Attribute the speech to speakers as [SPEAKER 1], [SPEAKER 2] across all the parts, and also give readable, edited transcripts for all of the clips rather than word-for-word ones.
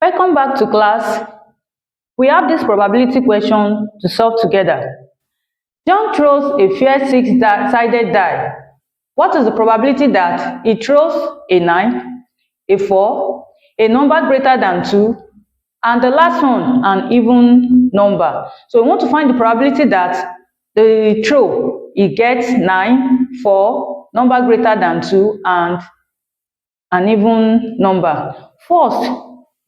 [SPEAKER 1] Welcome back to class. We have this probability question to solve together. John throws a fair six-sided die. What is the probability that he throws a 9, a 4, a number greater than 2, and the last one an even number? So we want to find the probability that the throw he gets 9, 4, number greater than 2, and an even number. First,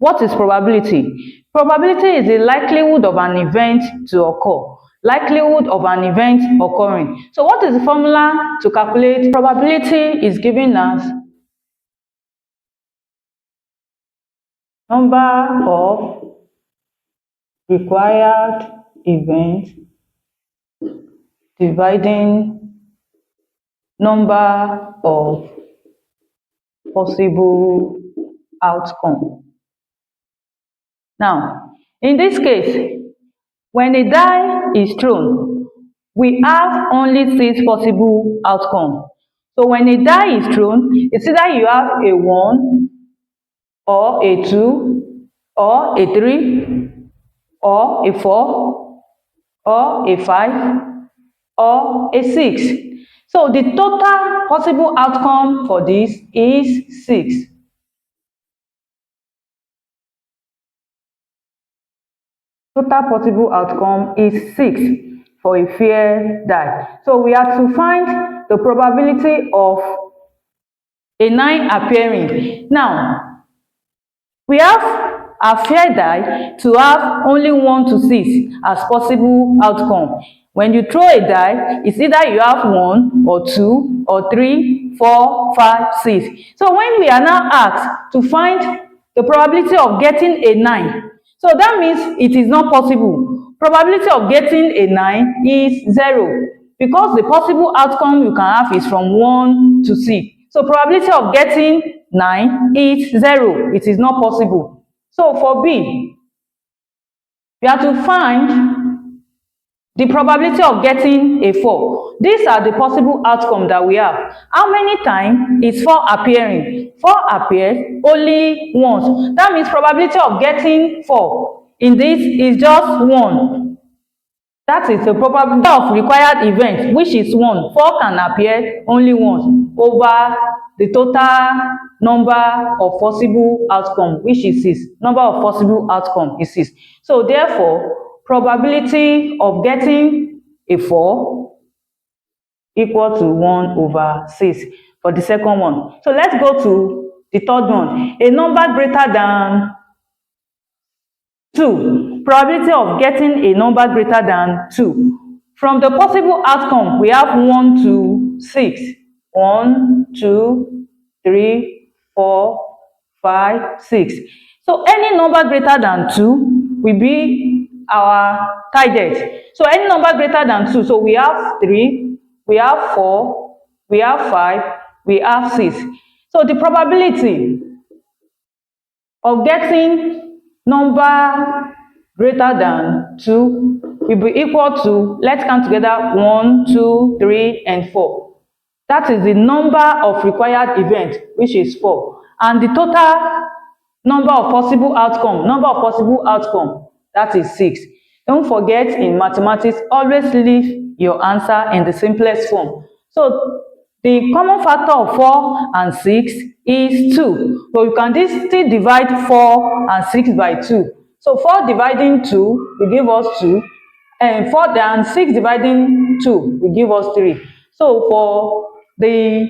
[SPEAKER 1] what is probability? Probability is the likelihood of an event to occur. Likelihood of an event occurring. So what is the formula to calculate probability? Is given as number of required events dividing number of possible outcome. Now, in this case, when a die is thrown, we have only 6 possible outcomes. So when a die is thrown, it's either you have a 1, or a 2, or a 3, or a 4, or a 5, or a 6. So the total possible outcome for this is 6. Total possible outcome is 6 for a fair die. So we have to find the probability of a 9 appearing. Now, we have a fair die to have only 1 to 6 as possible outcome. When you throw a die, it's either you have 1 or 2 or 3, 4, 5, 6. So when we are now asked to find the probability of getting a 9, so that means it is not possible. Probability of getting a 9 is 0 because the possible outcome you can have is from 1 to 6. So probability of getting 9 is 0. It is not possible. So for B, we have to find the probability of getting a 4. These are the possible outcomes that we have. How many times is 4 appearing? 4 appears only once. That means probability of getting 4 in this is just 1. That is the probability of required event, which is 1. 4 can appear only once over the total number of possible outcomes, which is 6. Number of possible outcomes is 6. So therefore, probability of getting a 4 equal to 1 over 6 for the second one. So let's go to the third one. A number greater than 2. Probability of getting a number greater than 2. From the possible outcome, we have 1 to 6. 1, 2, 3, 4, 5, 6. So any number greater than 2 will be our target. So any number greater than 2. So we have 3, we have 4, we have 5, we have 6. So the probability of getting number greater than 2 will be equal to, let's count together, 1, 2, 3, and 4. That is the number of required events, which is 4. And the total number of possible outcome, that is 6. Don't forget, in mathematics, always leave your answer in the simplest form. So the common factor of 4 and 6 is 2. So you can still divide 4 and 6 by 2. So 4 dividing 2 will give us 2. And 4 and 6 dividing 2 will give us 3. So for the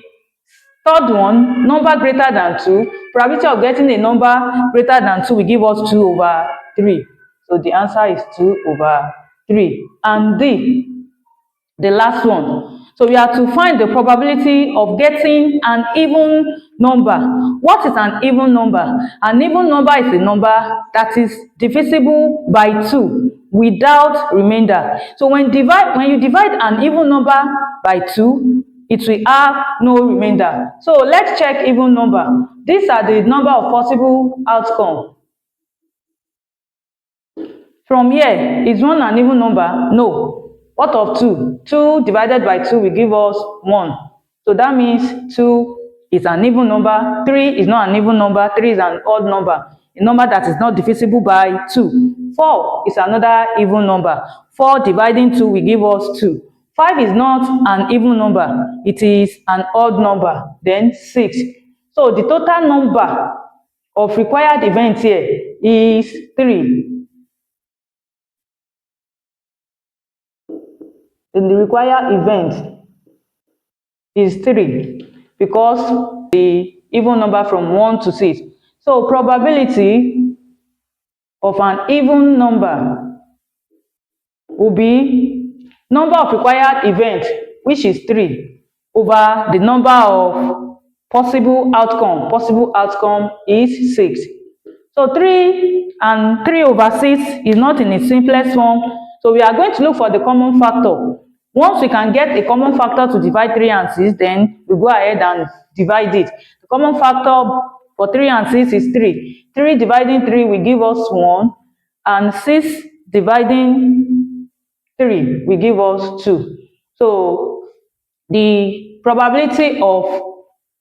[SPEAKER 1] third one, number greater than 2, probability of getting a number greater than 2 will give us 2 over 3. So the answer is 2 over 3. And D, the last one. So we have to find the probability of getting an even number. What is an even number? An even number is a number that is divisible by 2 without remainder. So when you divide an even number by 2, it will have no remainder. So let's check even number. These are the number of possible outcomes. From here, is 1 an even number? No. What of 2? 2 divided by 2 will give us 1. So that means 2 is an even number. 3 is not an even number. 3 is an odd number. a number that is not divisible by 2. 4 is another even number. 4 dividing 2 will give us 2. 5 is not an even number, it is an odd number. Then 6. So the total number of required events here is 3. And the required event is 3 because the even number from 1 to 6. So probability of an even number will be number of required events, which is 3, over the number of possible outcome. Possible outcome is 6. So 3 and 3 over 6 is not in its simplest form. So we are going to look for the common factor. Once we can get a common factor to divide 3 and 6, then we go ahead and divide it. The common factor for 3 and 6 is 3. 3 dividing 3 will give us 1, and 6 dividing 3 will give us 2. So the probability of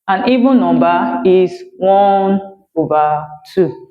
[SPEAKER 1] an even number is 1 over 2.